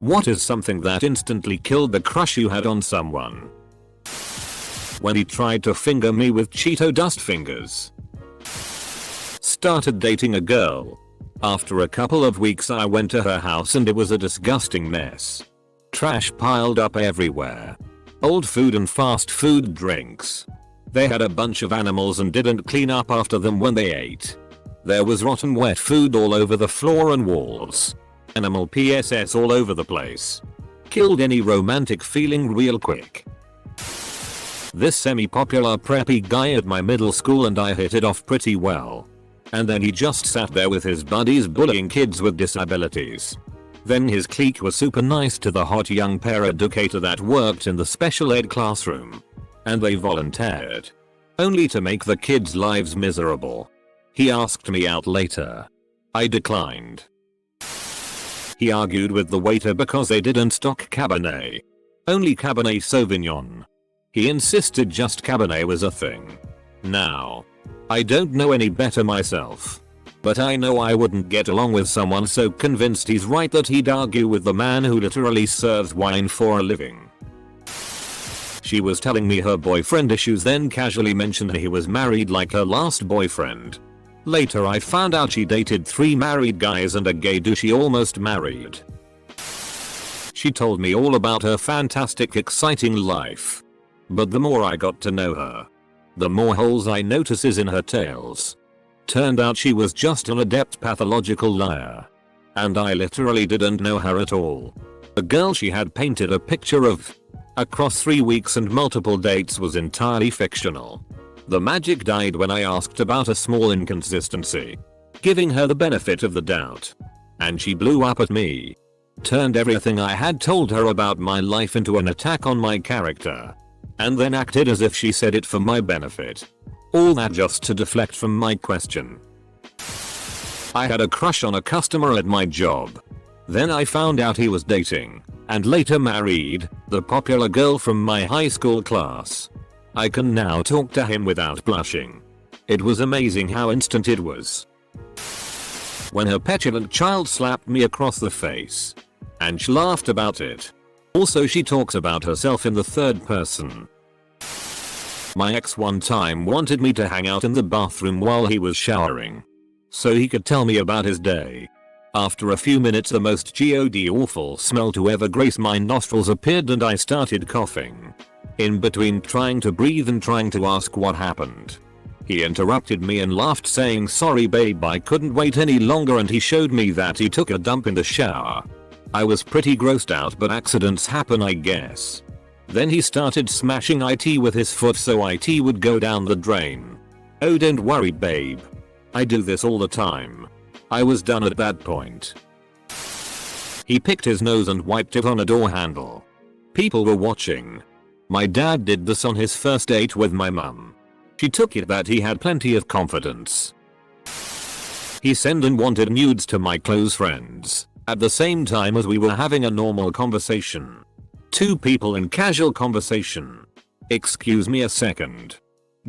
What is something that instantly killed the crush you had on someone? When he tried to finger me with Cheeto dust fingers. Started dating a girl. After a couple of weeks I went to her house and it was a disgusting mess. Trash piled up everywhere. Old food and fast food drinks. They had a bunch of animals and didn't clean up after them when they ate. There was rotten wet food all over the floor and walls. Animal PSS all over the place. Killed any romantic feeling real quick. This semi-popular preppy guy at my middle school and I hit it off pretty well. And then he just sat there with his buddies bullying kids with disabilities. Then his clique was super nice to the hot young paraeducator that worked in the special ed classroom. And they volunteered. Only to make the kids' lives miserable. He asked me out later. I declined. He argued with the waiter because they didn't stock Cabernet. Only Cabernet Sauvignon. He insisted just Cabernet was a thing. Now, I don't know any better myself. But I know I wouldn't get along with someone so convinced he's right that he'd argue with the man who literally serves wine for a living. She was telling me her boyfriend issues, then casually mentioned he was married like her last boyfriend. Later I found out she dated 3 married guys and a gay dude she almost married. She told me all about her fantastic exciting life. But the more I got to know her, the more holes I notices in her tales. Turned out she was just an adept pathological liar. And I literally didn't know her at all. The girl she had painted a picture of across 3 weeks and multiple dates was entirely fictional. The magic died when I asked about a small inconsistency, giving her the benefit of the doubt. And she blew up at me. Turned everything I had told her about my life into an attack on my character. And then acted as if she said it for my benefit. All that just to deflect from my question. I had a crush on a customer at my job. Then I found out he was dating, and later married, the popular girl from my high school class. I can now talk to him without blushing. It was amazing how instant it was. When her petulant child slapped me across the face. And she laughed about it. Also she talks about herself in the third person. My ex one time wanted me to hang out in the bathroom while he was showering. So he could tell me about his day. After a few minutes the most god awful smell to ever grace my nostrils appeared and I started coughing. In between trying to breathe and trying to ask what happened. He interrupted me and laughed saying, "Sorry babe, I couldn't wait any longer," and he showed me that he took a dump in the shower. I was pretty grossed out, but accidents happen I guess. Then he started smashing IT with his foot so IT would go down the drain. Oh don't worry babe. I do this all the time. I was done at that point. He picked his nose and wiped it on a door handle. People were watching. My dad did this on his first date with my mum. She took it that he had plenty of confidence. He sent and wanted nudes to my close friends at the same time as we were having a normal conversation. 2 people in casual conversation. Excuse me a second.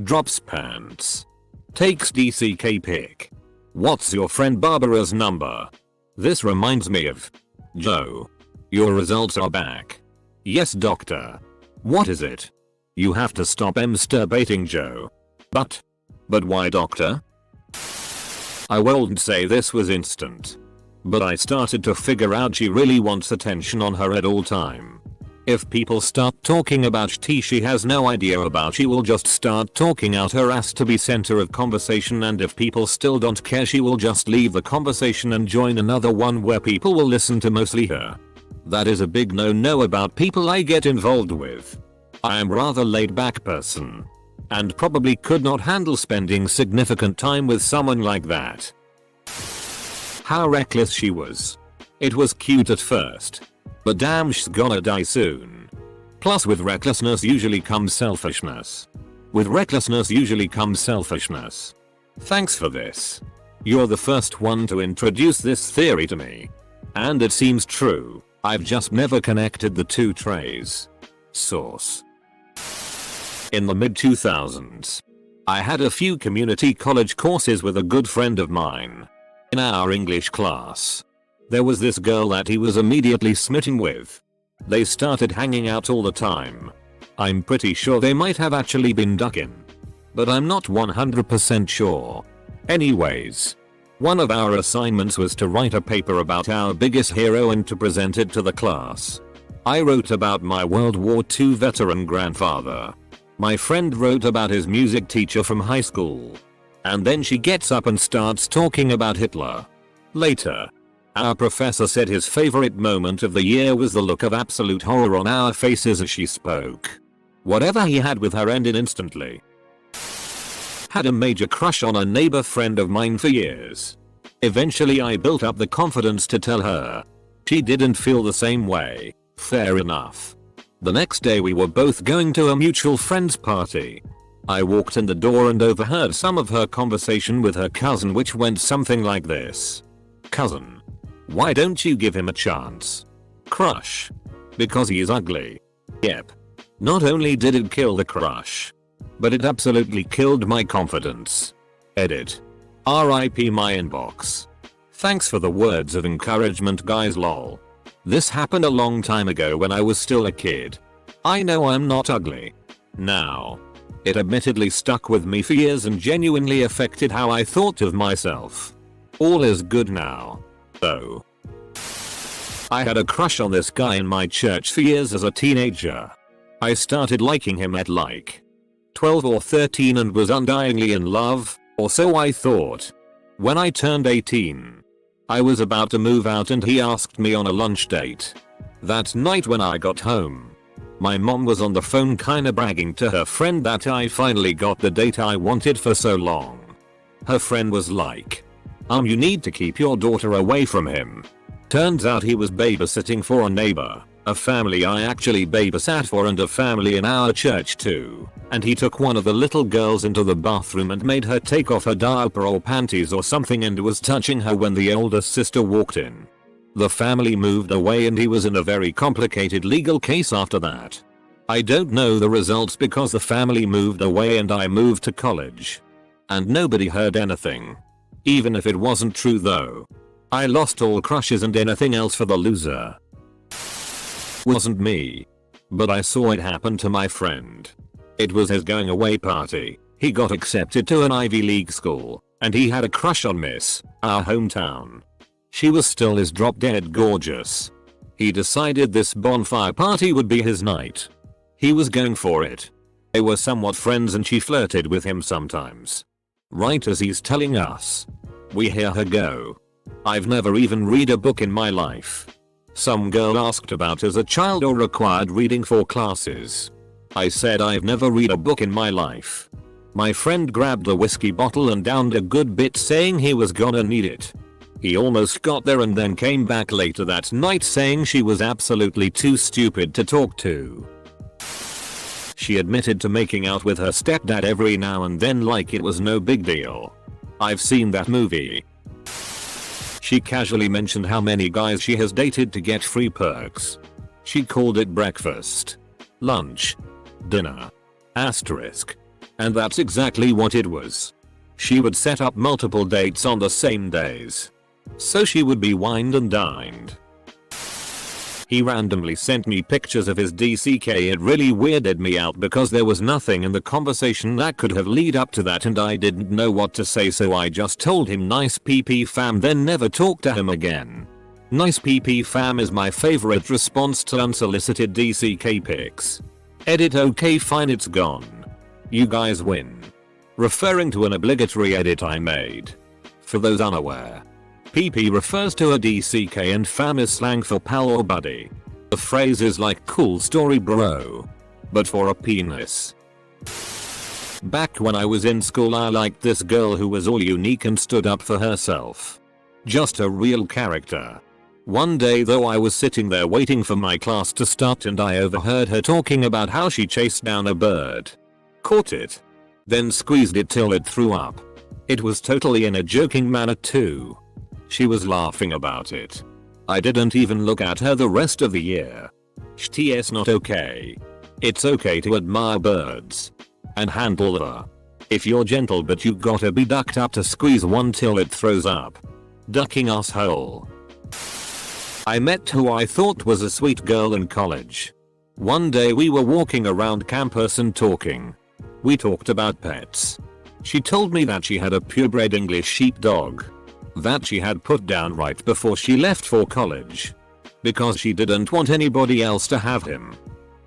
Drops pants. Takes DCK pic. What's your friend Barbara's number? This reminds me of Joe. Your results are back. Yes doctor. What is it? You have to stop masturbating Joe. But why doctor? I won't say this was instant. But I started to figure out she really wants attention on her at all time. If people start talking about tea she has no idea about, she will just start talking out her ass to be center of conversation, and if people still don't care she will just leave the conversation and join another one where people will listen to mostly her. That is a big no-no about people I get involved with. I am rather laid back person. And probably could not handle spending significant time with someone like that. How reckless she was. It was cute at first. But damn she's gonna die soon. Plus with recklessness usually comes selfishness. With recklessness usually comes selfishness. Thanks for this. You're the first one to introduce this theory to me. And it seems true. I've just never connected the two trays. Source. In the mid-2000s, I had a few community college courses with a good friend of mine. In our English class, There was this girl that he was immediately smitten with. They started hanging out all the time. I'm pretty sure they might have actually been ducking, but I'm not 100% sure. Anyways, one of our assignments was to write a paper about our biggest hero and to present it to the class. I wrote about my World War II veteran grandfather. My friend wrote about his music teacher from high school. And then she gets up and starts talking about Hitler. Later, our professor said his favorite moment of the year was the look of absolute horror on our faces as she spoke. Whatever he had with her ended instantly. Had a major crush on a neighbor friend of mine for years. Eventually I built up the confidence to tell her. She didn't feel the same way. Fair enough. The next day we were both going to a mutual friend's party. I walked in the door and overheard some of her conversation with her cousin, which went something like this. Cousin. Why don't you give him a chance? Crush. Because he is ugly. Yep. Not only did it kill the crush, but it absolutely killed my confidence. Edit. RIP my inbox. Thanks for the words of encouragement guys lol. This happened a long time ago when I was still a kid. I know I'm not ugly now. It admittedly stuck with me for years and genuinely affected how I thought of myself. All is good now, though. I had a crush on this guy in my church for years as a teenager. I started liking him at like 12 or 13 and was undyingly in love, or so I thought. When I turned 18, I was about to move out and he asked me on a lunch date. That night when I got home, my mom was on the phone kinda bragging to her friend that I finally got the date I wanted for so long. Her friend was like, you need to keep your daughter away from him. Turns out he was babysitting for a neighbor, a family I actually babysat for and a family in our church too, and he took one of the little girls into the bathroom and made her take off her diaper or panties or something and was touching her when the older sister walked in. The family moved away and he was in a very complicated legal case after that. I don't know the results because the family moved away and I moved to college. And nobody heard anything. Even if it wasn't true though. I lost all crushes and anything else for the loser. Wasn't me. But I saw it happen to my friend. It was his going away party. He got accepted to an Ivy League school, and he had a crush on Miss, our hometown. She was still as drop dead gorgeous. He decided this bonfire party would be his night. He was going for it. They were somewhat friends and she flirted with him sometimes. Right as he's telling us, we hear her go. I've never even read a book in my life. Some girl asked about as a child or required reading for classes. I said I've never read a book in my life. My friend grabbed a whiskey bottle and downed a good bit saying he was gonna need it. He almost got there and then came back later that night saying she was absolutely too stupid to talk to. She admitted to making out with her stepdad every now and then like it was no big deal. I've seen that movie. She casually mentioned how many guys she has dated to get free perks. She called it breakfast, lunch, dinner, asterisk. And that's exactly what it was. She would set up multiple dates on the same days. So she would be wined and dined. He randomly sent me pictures of his DCK. It really weirded me out because there was nothing in the conversation that could have led up to that and I didn't know what to say, so I just told him nice PP fam, then never talked to him again. Nice PP fam is my favorite response to unsolicited DCK pics. Edit okay fine it's gone. You guys win. Referring to an obligatory edit I made. For those unaware, PP refers to a DCK and fam is slang for pal or buddy. The phrase is like cool story bro, but for a penis. Back when I was in school I liked this girl who was all unique and stood up for herself. Just a real character. One day though I was sitting there waiting for my class to start and I overheard her talking about how she chased down a bird, caught it, then squeezed it till it threw up. It was totally in a joking manner too. She was laughing about it. I didn't even look at her the rest of the year. Shts not okay. It's okay to admire birds. And handle her. If you're gentle but you gotta be ducked up to squeeze one till it throws up. Ducking asshole. I met who I thought was a sweet girl in college. One day we were walking around campus and talking. We talked about pets. She told me that she had a purebred English sheepdog that she had put down right before she left for college because she didn't want anybody else to have him.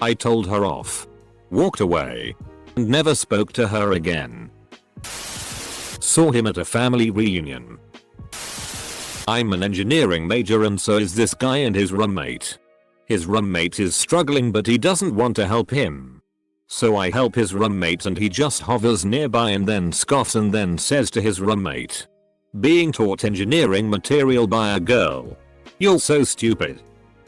I told her off, walked away, and never spoke to her again. Saw him at a family reunion. I'm an engineering major and so is this guy and his roommate. His roommate is struggling but he doesn't want to help him. So I help his roommate and he just hovers nearby and then scoffs and then says to his roommate, being taught engineering material by a girl, "You're so stupid."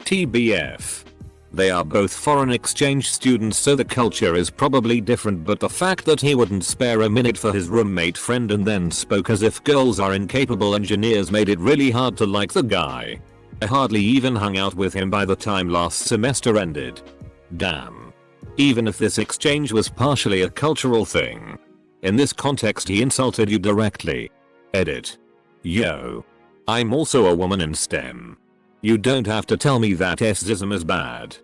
TBF. They are both foreign exchange students so the culture is probably different, but the fact that he wouldn't spare a minute for his roommate friend and then spoke as if girls are incapable engineers made it really hard to like the guy. I hardly even hung out with him by the time last semester ended. Damn. Even if this exchange was partially a cultural thing, in this context he insulted you directly. Edit. Yo. I'm also a woman in STEM. You don't have to tell me that sexism is bad.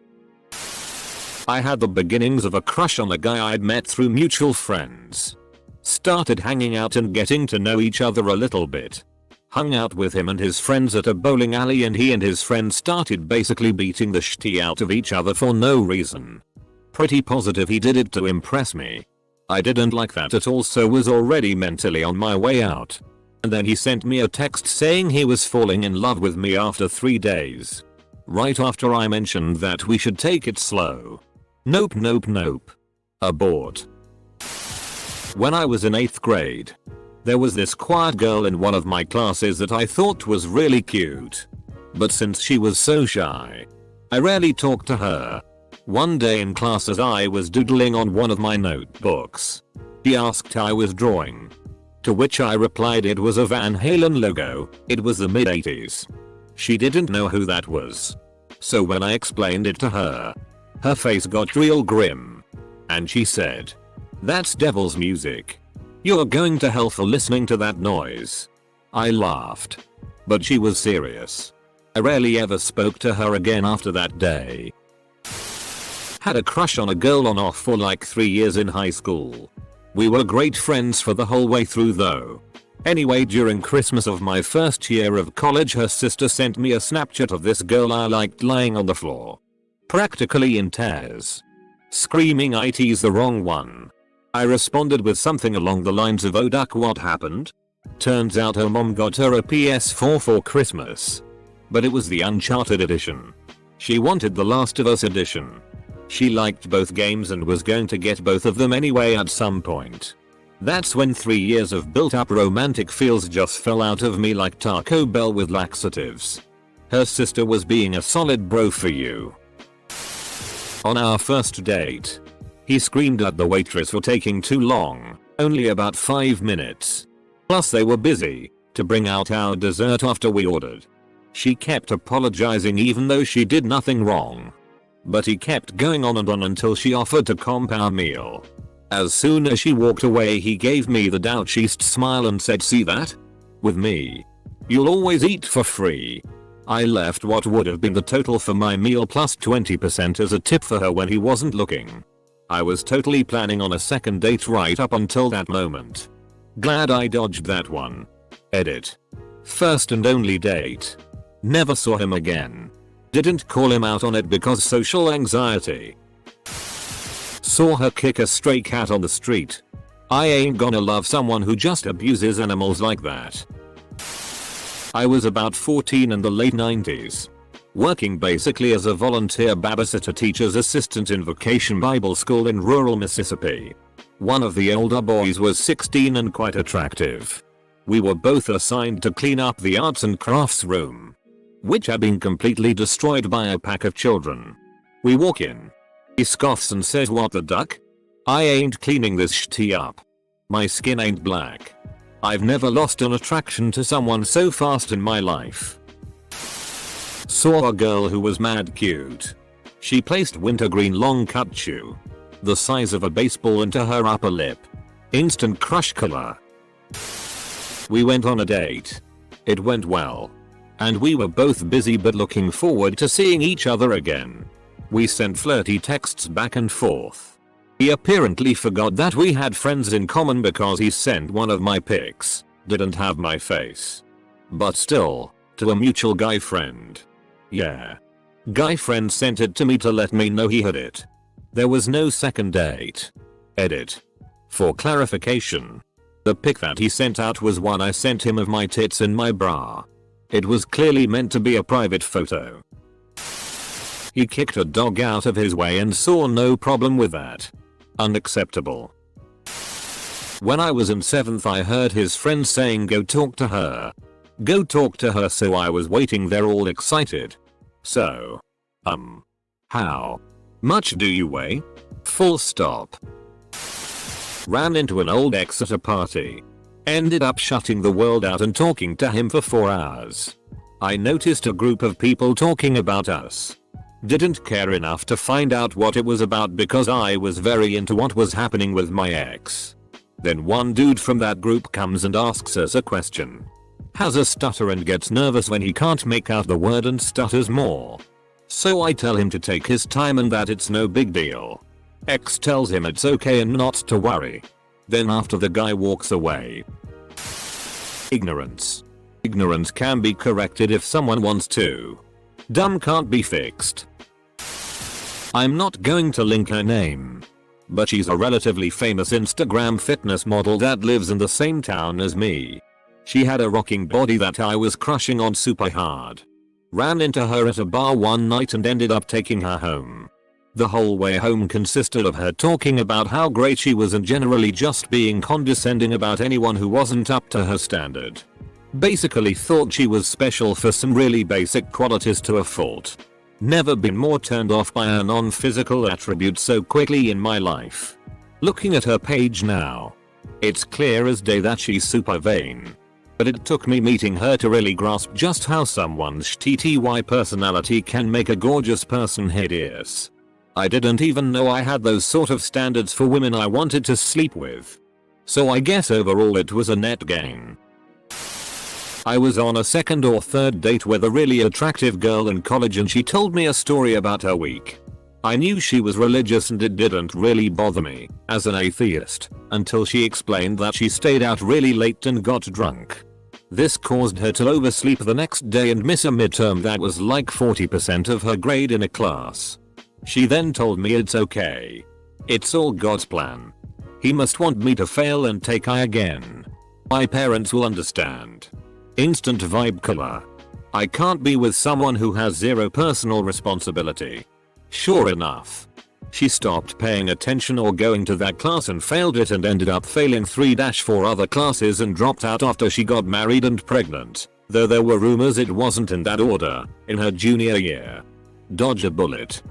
I had the beginnings of a crush on a guy I'd met through mutual friends. Started hanging out and getting to know each other a little bit. Hung out with him and his friends at a bowling alley and he and his friends started basically beating the shit out of each other for no reason. Pretty positive he did it to impress me. I didn't like that at all, so was already mentally on my way out. And then he sent me a text saying he was falling in love with me after 3 days. Right after I mentioned that we should take it slow. Nope. Abort. When I was in 8th grade, there was this quiet girl in one of my classes that I thought was really cute. But since she was so shy, I rarely talked to her. One day in class as I was doodling on one of my notebooks, she asked how I was drawing. To which I replied it was a Van Halen logo, it was the mid-80s. She didn't know who that was. So when I explained it to her, her face got real grim. And she said, "That's devil's music. You're going to hell for listening to that noise." I laughed. But she was serious. I rarely ever spoke to her again after that day. Had a crush on a girl on off for like 3 years in high school. We were great friends for the whole way through though. Anyway, during Christmas of my first year of college her sister sent me a Snapchat of this girl I liked lying on the floor. Practically in tears. Screaming "IT's the wrong one." I responded with something along the lines of "Oh duck, what happened?" Turns out her mom got her a PS4 for Christmas. But it was the Uncharted edition. She wanted the Last of Us edition. She liked both games and was going to get both of them anyway at some point. That's when 3 years of built up romantic feels just fell out of me like Taco Bell with laxatives. Her sister was being a solid bro for you. On our first date, he screamed at the waitress for taking too long, only about 5 minutes. Plus they were busy to bring out our dessert after we ordered. She kept apologizing even though she did nothing wrong. But he kept going on and on until she offered to comp our meal. As soon as she walked away he gave me the douchiest smile and said, "See that? With me, you'll always eat for free." I left what would have been the total for my meal plus 20% as a tip for her when he wasn't looking. I was totally planning on a second date right up until that moment. Glad I dodged that one. Edit. First and only date. Never saw him again. Didn't call him out on it because social anxiety. Saw her kick a stray cat on the street. I ain't gonna love someone who just abuses animals like that. I was about 14 in the late 90s. Working basically as a volunteer babysitter teacher's assistant in Vacation Bible School in rural Mississippi. One of the older boys was 16 and quite attractive. We were both assigned to clean up the arts and crafts room, which had been completely destroyed by a pack of children. We walk in. He scoffs and says, "What the duck? I ain't cleaning this shit up. My skin ain't black." I've never lost an attraction to someone so fast in my life. Saw a girl who was mad cute. She placed wintergreen long cut chew, the size of a baseball, into her upper lip. Instant crush color. We went on a date. It went well. and we were both busy but looking forward to seeing each other again. We sent flirty texts back and forth. He apparently forgot that we had friends in common because he sent one of my pics. Didn't have my face. But still, to a mutual guy friend. Yeah. Guy friend sent it to me to let me know he had it. There was no second date. Edit. For clarification, the pic that he sent out was one I sent him of my tits in my bra. It was clearly meant to be a private photo. He kicked a dog out of his way and saw no problem with that. Unacceptable. When I was in 7th I heard his friend saying go talk to her. Go talk to her, so I was waiting there all excited. So. How much do you weigh? Full stop. Ran into an old ex at a party. Ended up shutting the world out and talking to him for 4 hours. I noticed a group of people talking about us. Didn't care enough to find out what it was about because I was very into what was happening with my ex. Then one dude from that group comes and asks us a question. Has a stutter and gets nervous when he can't make out the word and stutters more. So I tell him to take his time and that it's no big deal. Ex tells him it's okay and not to worry. Then after the guy walks away. Ignorance. Ignorance can be corrected if someone wants to. Dumb can't be fixed. I'm not going to link her name. But she's a relatively famous Instagram fitness model that lives in the same town as me. She had a rocking body that I was crushing on super hard. Ran into her at a bar one night and ended up taking her home. The whole way home consisted of her talking about how great she was and generally just being condescending about anyone who wasn't up to her standard. Basically thought she was special for some really basic qualities to a fault. Never been more turned off by a non-physical attribute so quickly in my life. Looking at her page now, it's clear as day that she's super vain. But it took me meeting her to really grasp just how someone's TTY personality can make a gorgeous person hideous. I didn't even know I had those sort of standards for women I wanted to sleep with. So I guess overall it was a net gain. I was on a second or third date with a really attractive girl in college and she told me a story about her week. I knew she was religious and it didn't really bother me, as an atheist, until she explained that she stayed out really late and got drunk. This caused her to oversleep the next day and miss a midterm that was like 40% of her grade in a class. She then told me it's okay. It's all God's plan. He must want me to fail and take I again. My parents will understand. Instant vibe killer. I can't be with someone who has zero personal responsibility. Sure enough. She stopped paying attention or going to that class and failed it and ended up failing 3-4 other classes and dropped out after she got married and pregnant, though there were rumors it wasn't in that order, in her junior year. Dodge a bullet.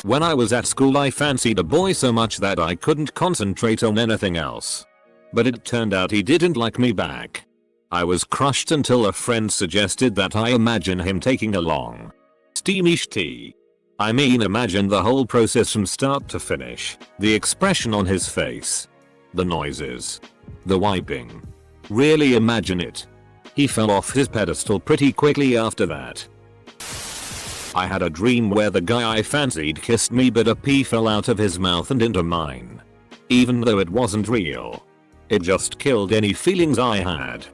When I was at school I fancied a boy so much that I couldn't concentrate on anything else. But it turned out he didn't like me back. I was crushed until a friend suggested that I imagine him taking a long, steamy tea. I mean imagine the whole process from start to finish, the expression on his face, the noises, the wiping. Really imagine it. He fell off his pedestal pretty quickly after that. I had a dream where the guy I fancied kissed me but a pea fell out of his mouth and into mine. Even though it wasn't real. It just killed any feelings I had.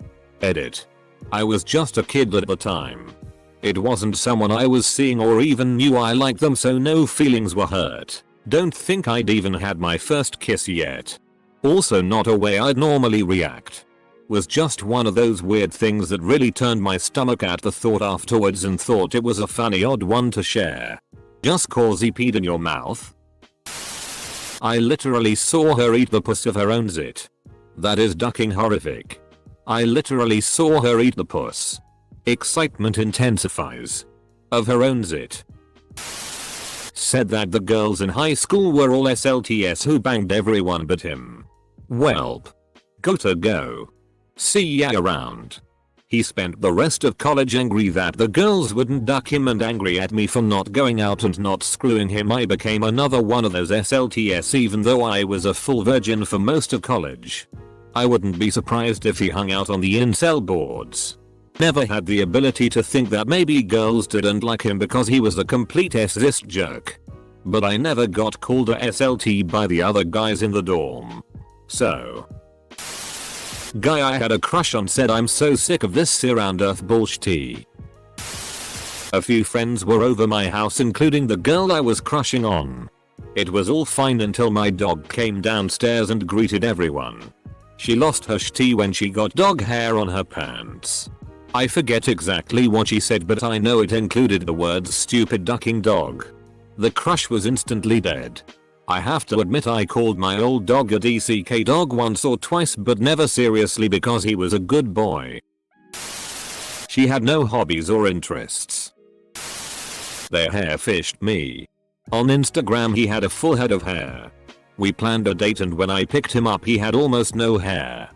Edit. I was just a kid at the time. It wasn't someone I was seeing or even knew I liked them, so no feelings were hurt. Don't think I'd even had my first kiss yet. Also not a way I'd normally react. Was just one of those weird things that really turned my stomach at the thought afterwards and thought it was a funny odd one to share. Just cause he peed in your mouth? I literally saw her eat the puss of her own zit. That is ducking horrific. I literally saw her eat the puss. Excitement intensifies. Of her own zit. Said that the girls in high school were all SLTS who banged everyone but him. Welp. Gotta go. See ya around. He spent the rest of college angry that the girls wouldn't duck him and angry at me for not going out and not screwing him. I became another one of those SLTS even though I was a full virgin for most of college. I wouldn't be surprised if he hung out on the incel boards. Never had the ability to think that maybe girls didn't like him because he was a complete sexist jerk. But I never got called a SLT by the other guys in the dorm. So. Guy I had a crush on said I'm so sick of this around earth bullshit. A few friends were over my house including the girl I was crushing on. It was all fine until my dog came downstairs and greeted everyone. She lost her shit when she got dog hair on her pants. I forget exactly what she said but I know it included the words stupid ducking dog. The crush was instantly dead. I have to admit I called my old dog a DCK dog once or twice but never seriously because he was a good boy. She had no hobbies or interests. Their hair fished me. On Instagram he had a full head of hair. We planned a date and when I picked him up he had almost no hair.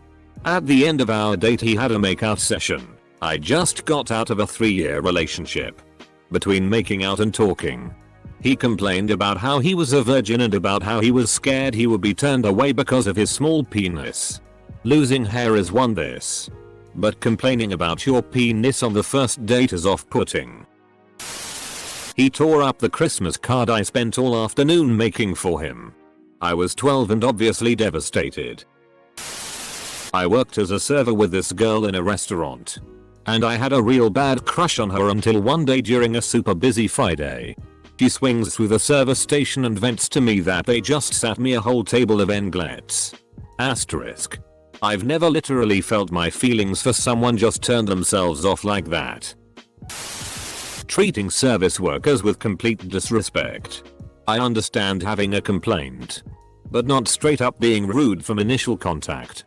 At the end of our date he had a makeout session. I just got out of a 3-year relationship. Between making out and talking, he complained about how he was a virgin and about how he was scared he would be turned away because of his small penis. Losing hair is one this. But complaining about your penis on the first date is off-putting. He tore up the Christmas card I spent all afternoon making for him. I was 12 and obviously devastated. I worked as a server with this girl in a restaurant. And I had a real bad crush on her until one day during a super busy Friday. She swings through the service station and vents to me that they just sat me a whole table of englets. Asterisk. I've never literally felt my feelings for someone just turn themselves off like that. Treating service workers with complete disrespect. I understand having a complaint. But not straight up being rude from initial contact.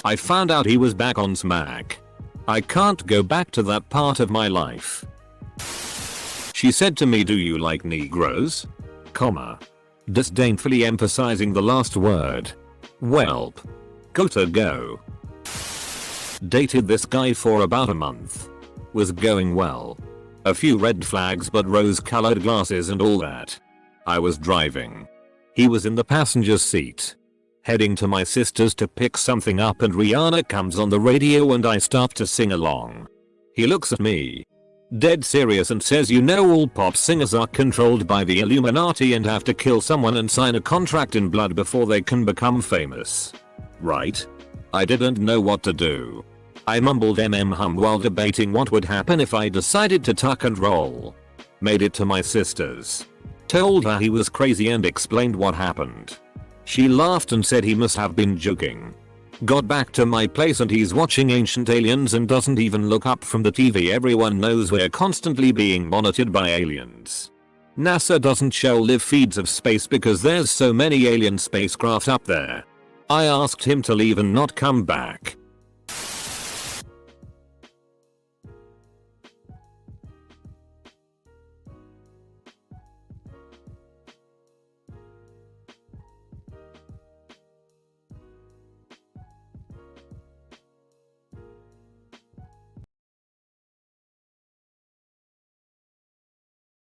I found out he was back on smack. I can't go back to that part of my life. She said to me, do you like Negroes? Comma. Disdainfully emphasizing the last word. Welp. Gotta go. Dated this guy for about a month. Was going well. A few red flags but rose-colored glasses and all that. I was driving. He was in the passenger seat. Heading to my sister's to pick something up and Rihanna comes on the radio and I start to sing along. He looks at me. Dead serious and says, you know all pop singers are controlled by the Illuminati and have to kill someone and sign a contract in blood before they can become famous. Right? I didn't know what to do. I mumbled hum while debating what would happen if I decided to tuck and roll. Made it to my sister's. Told her he was crazy and explained what happened. She laughed and said he must have been joking. Got back to my place and he's watching Ancient Aliens and doesn't even look up from the TV. Everyone knows we're constantly being monitored by aliens. NASA doesn't show live feeds of space because there's so many alien spacecraft up there. I asked him to leave and not come back.